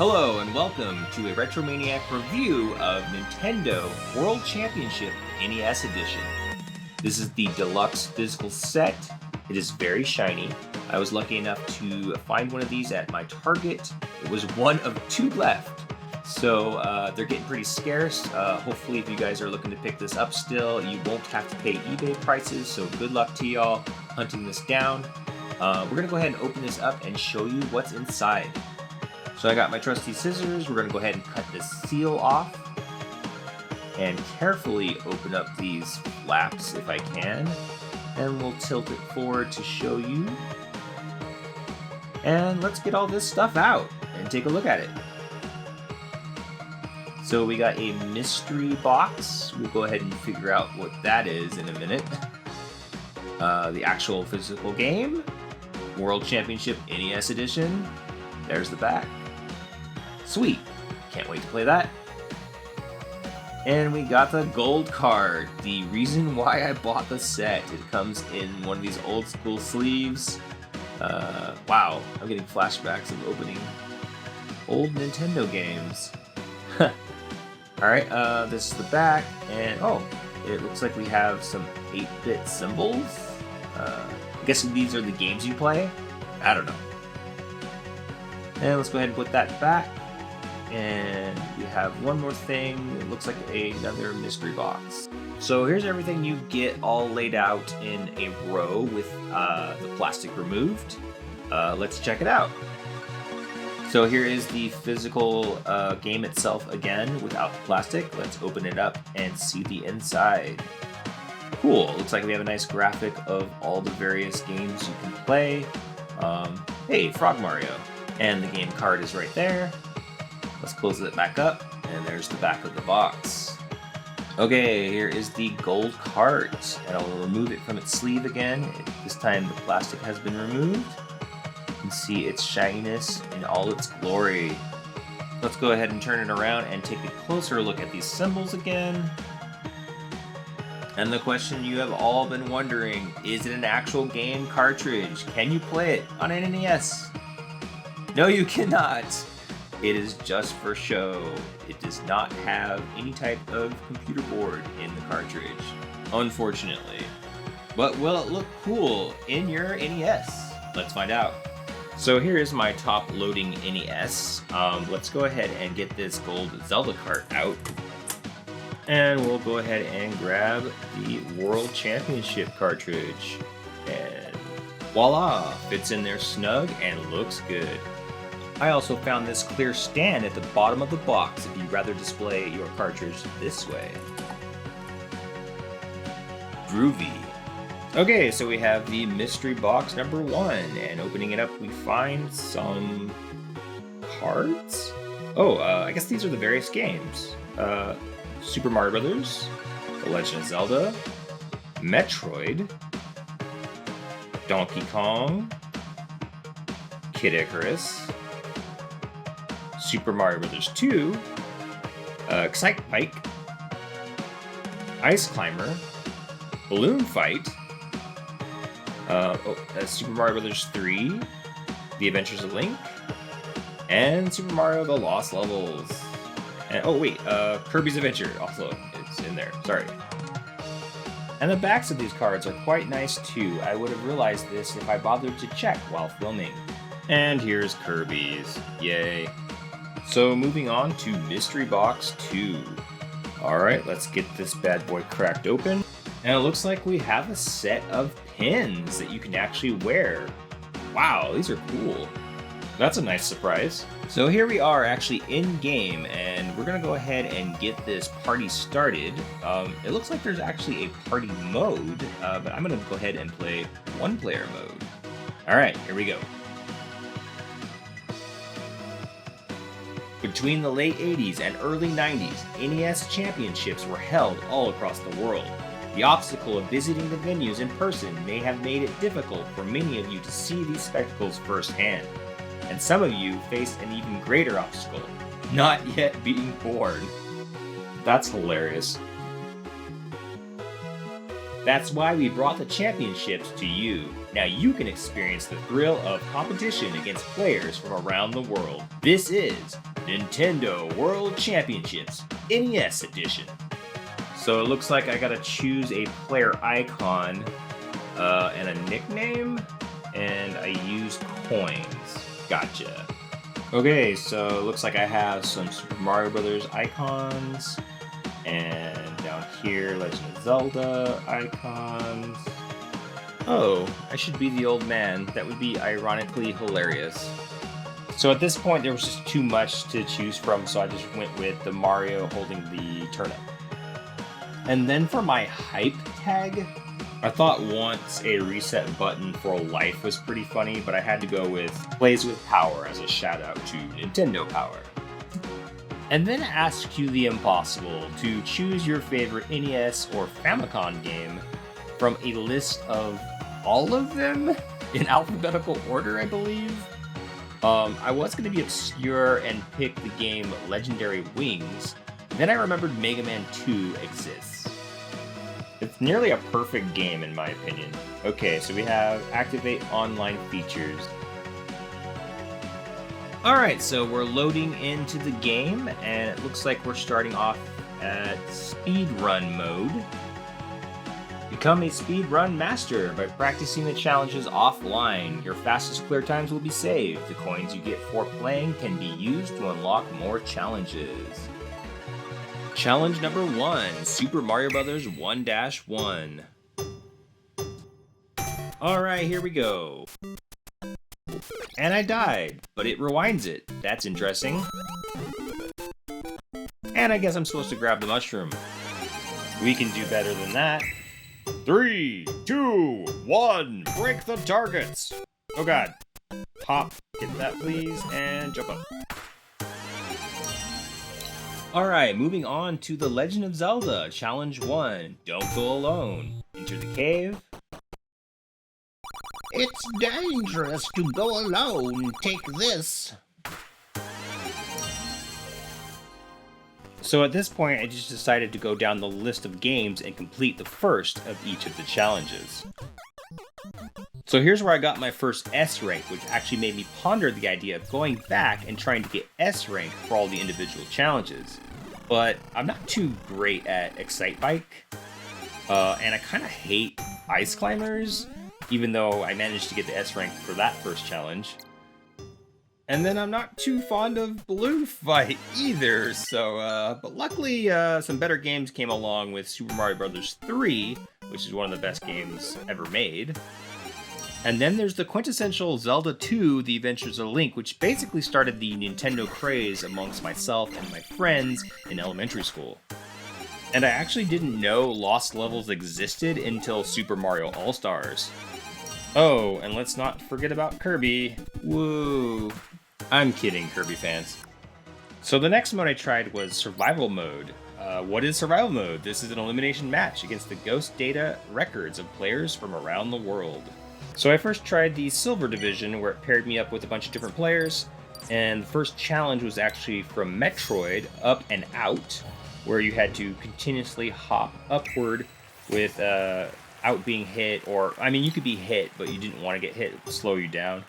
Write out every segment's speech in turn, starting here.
Hello and welcome to a Retro Maniac review of Nintendo World Championship NES Edition. This is the deluxe physical set. It is very shiny. I was lucky enough to find one of these at my Target. It was one of two left. So they're getting pretty scarce. Hopefully if you guys are looking to pick this up still, you won't have to pay eBay prices. So good luck to y'all hunting this down. We're gonna go ahead and open this up and show you what's inside. So I got my trusty scissors. We're gonna go ahead and cut this seal off and carefully open up these flaps if I can. And we'll tilt it forward to show you. And let's get all this stuff out and take a look at it. So we got a mystery box. We'll go ahead and figure out what that is in a minute. The actual physical game, World Championship NES Edition. There's the back. Sweet, can't wait to play that. And we got the gold card, the reason why I bought the set. It comes in one of these old school sleeves. Wow, I'm getting flashbacks of opening old Nintendo games. Alright, this is the back, and oh, it looks like we have some 8-bit symbols. I'm guessing these are the games you play? I don't know. And let's go ahead and put that back. And we have one more thing. It looks like another mystery box. So here's everything you get all laid out in a row with the plastic removed. Let's check it out. So here is the physical game itself again without the plastic. Let's open it up and see the inside. Cool, looks like we have a nice graphic of all the various games you can play. Hey, Frog Mario. And the game card is right there. Let's close it back up, and there's the back of the box. Okay, here is the gold cart, and I'll remove it from its sleeve again. This time the plastic has been removed. You can see its shininess in all its glory. Let's go ahead and turn it around and take a closer look at these symbols again. And the question you have all been wondering, is it an actual game cartridge? Can you play it on an NES? No, you cannot. It is just for show. It does not have any type of computer board in the cartridge, unfortunately. But will it look cool in your NES? Let's find out. So here is my top loading NES. Let's go ahead and get this gold Zelda cart out. And we'll go ahead and grab the World Championship cartridge. And voila, fits in there snug and looks good. I also found this clear stand at the bottom of the box if you'd rather display your cartridge this way. Groovy. Okay, so we have the mystery box number 1, and opening it up we find some cards? Oh, I guess these are the various games. Super Mario Brothers, The Legend of Zelda, Metroid, Donkey Kong, Kid Icarus, Super Mario Bros. 2, Excite Bike, Ice Climber, Balloon Fight, Super Mario Bros. 3, The Adventures of Link, and Super Mario The Lost Levels. And oh wait, Kirby's Adventure also is in there, sorry. And the backs of these cards are quite nice too. I would have realized this if I bothered to check while filming. And here's Kirby's, yay. So moving on to Mystery Box 2. Alright, let's get this bad boy cracked open. And it looks like we have a set of pins that you can actually wear. Wow, these are cool. That's a nice surprise. So here we are actually in game, and we're gonna go ahead and get this party started. It looks like there's actually a party mode, but I'm gonna go ahead and play one-player mode. Alright, here we go. Between the late 80s and early 90s, NES championships were held all across the world. The obstacle of visiting the venues in person may have made it difficult for many of you to see these spectacles firsthand. And some of you faced an even greater obstacle, not yet being born. That's hilarious. That's why we brought the championships to you. Now you can experience the thrill of competition against players from around the world. This is Nintendo World Championships NES Edition. So it looks like I gotta choose a player icon and a nickname, and I use coins. Gotcha. Okay, so it looks like I have some Super Mario Brothers icons, and down here, Legend of Zelda icons. Oh, I should be the old man. That would be ironically hilarious. So at this point, there was just too much to choose from, so I just went with the Mario holding the turnip. And then for my hype tag, I thought once a reset button for life was pretty funny, but I had to go with Plays with Power as a shout out to Nintendo Power. And then ask you the impossible to choose your favorite NES or Famicom game from a list of all of them in alphabetical order, I believe. I was going to be obscure and pick the game Legendary Wings. Then I remembered Mega Man 2 exists. It's nearly a perfect game in my opinion. Okay, so we have activate online features. Alright, so we're loading into the game, and it looks like we're starting off at Speedrun Mode. Become a speedrun master by practicing the challenges offline. Your fastest clear times will be saved. The coins you get for playing can be used to unlock more challenges. Challenge number 1, Super Mario Bros. 1-1. Alright, here we go. And I died, but it rewinds it. That's interesting. And I guess I'm supposed to grab the mushroom. We can do better than that. 3, 2, 1, break the targets! Oh god. Hop, get that please, and jump up. Alright, moving on to The Legend of Zelda, Challenge 1, Don't Go Alone. Enter the cave. It's dangerous to go alone. Take this. So at this point, I just decided to go down the list of games and complete the first of each of the challenges. So here's where I got my first S rank, which actually made me ponder the idea of going back and trying to get S rank for all the individual challenges. But I'm not too great at Excite Bike, and I kind of hate ice climbers, even though I managed to get the S rank for that first challenge. And then I'm not too fond of Balloon Fight either, so, but luckily some better games came along with Super Mario Bros. 3, which is one of the best games ever made. And then there's the quintessential Zelda 2, The Adventures of Link, which basically started the Nintendo craze amongst myself and my friends in elementary school. And I actually didn't know Lost Levels existed until Super Mario All-Stars. Oh, and let's not forget about Kirby. Woo! I'm kidding, Kirby fans. So the next mode I tried was Survival Mode. What is Survival Mode? This is an elimination match against the ghost data records of players from around the world. So I first tried the Silver Division, where it paired me up with a bunch of different players, and the first challenge was actually from Metroid, Up and Out, where you had to continuously hop upward without being hit, or, I mean, you could be hit, but you didn't want to get hit, it would slow you down.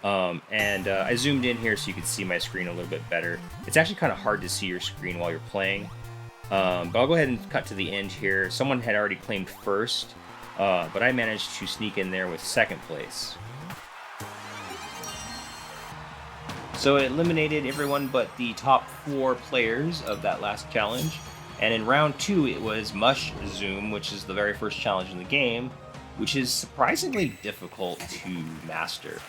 I zoomed in here so you could see my screen a little bit better. It's actually kind of hard to see your screen while you're playing, but I'll go ahead and cut to the end here. Someone had already claimed first, but I managed to sneak in there with second place. So it eliminated everyone but the top 4 players of that last challenge, and in round 2 it was Mush Zoom, which is the very first challenge in the game, which is surprisingly difficult to master.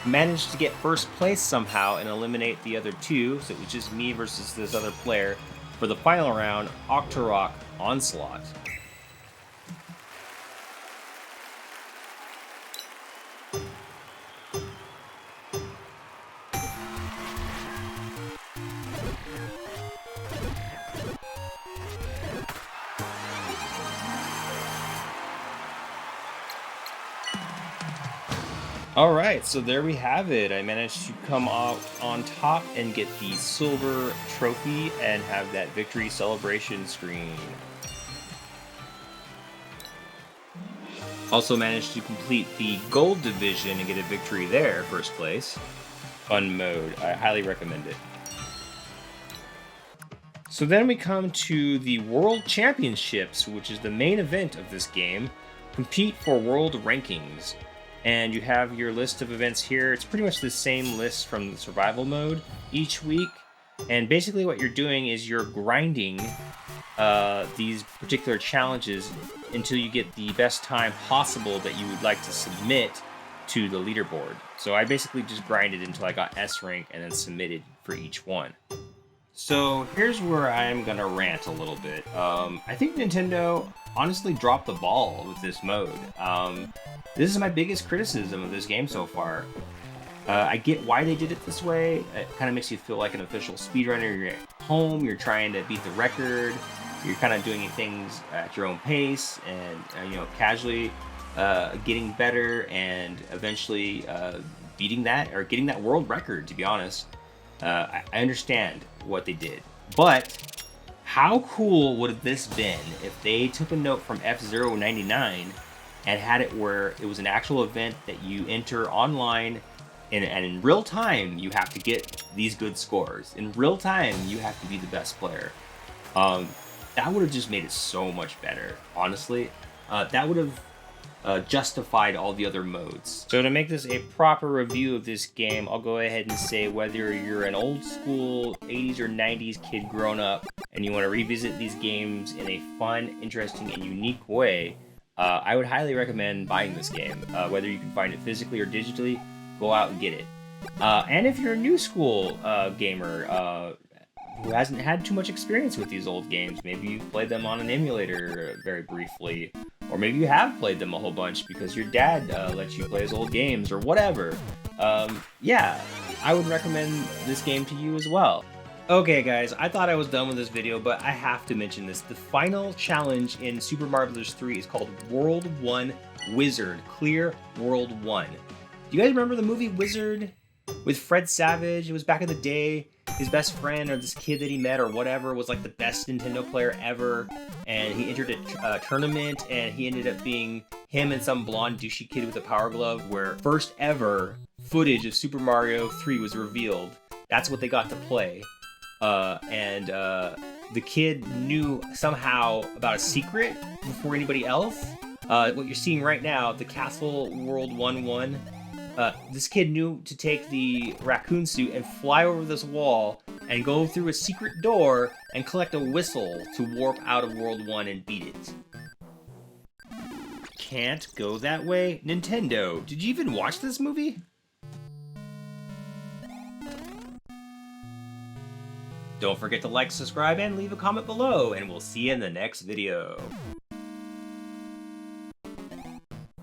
Managed to get first place somehow and eliminate the other 2, so it was just me versus this other player for the final round, Octorok Onslaught. Alright, so there we have it. I managed to come out on top and get the silver trophy and have that victory celebration screen. Also managed to complete the gold division and get a victory there, first place. Fun mode. I highly recommend it. So then we come to the World Championships, which is the main event of this game. Compete for world rankings. And you have your list of events here. It's pretty much the same list from the survival mode each week. And basically what you're doing is you're grinding these particular challenges until you get the best time possible that you would like to submit to the leaderboard. So I basically just grinded until I got S rank and then submitted for each one. So here's where I'm gonna rant a little bit. I think Nintendo honestly dropped the ball with this mode. This is my biggest criticism of this game so far. I get why they did it this way. It kind of makes you feel like an official speedrunner. You're at home, you're trying to beat the record, you're kind of doing things at your own pace and casually getting better and eventually beating that or getting that world record, to be honest. I understand what they did, but how cool would have this been if they took a note from F-Zero 99 and had it where it was an actual event that you enter online and in real time you have to get these good scores. In real time you have to be the best player. That would have just made it so much better, honestly. That would have justified all the other modes. So to make this a proper review of this game, I'll go ahead and say whether you're an old school 80s or 90s kid grown up and you want to revisit these games in a fun, interesting, and unique way, I would highly recommend buying this game. Whether you can find it physically or digitally, go out and get it. And if you're a new school gamer who hasn't had too much experience with these old games, maybe you've played them on an emulator very briefly, or maybe you have played them a whole bunch because your dad lets you play his old games or whatever. Yeah, I would recommend this game to you as well. Okay guys, I thought I was done with this video, but I have to mention this. The final challenge in Super Mario Bros. 3 is called World 1 Wizard. Clear World 1. Do you guys remember the movie Wizard with Fred Savage? It was back in the day. His best friend or this kid that he met or whatever was like the best Nintendo player ever, and he entered a tournament and he ended up being him and some blonde douchey kid with a power glove, where first ever footage of Super Mario 3 was revealed. That's what they got to play. The kid knew somehow about a secret before anybody else. What you're seeing right now, the Castle World 1-1, this kid knew to take the raccoon suit and fly over this wall and go through a secret door and collect a whistle to warp out of World 1 and beat it. Can't go that way? Nintendo, did you even watch this movie? Don't forget to like, subscribe, and leave a comment below, and we'll see you in the next video.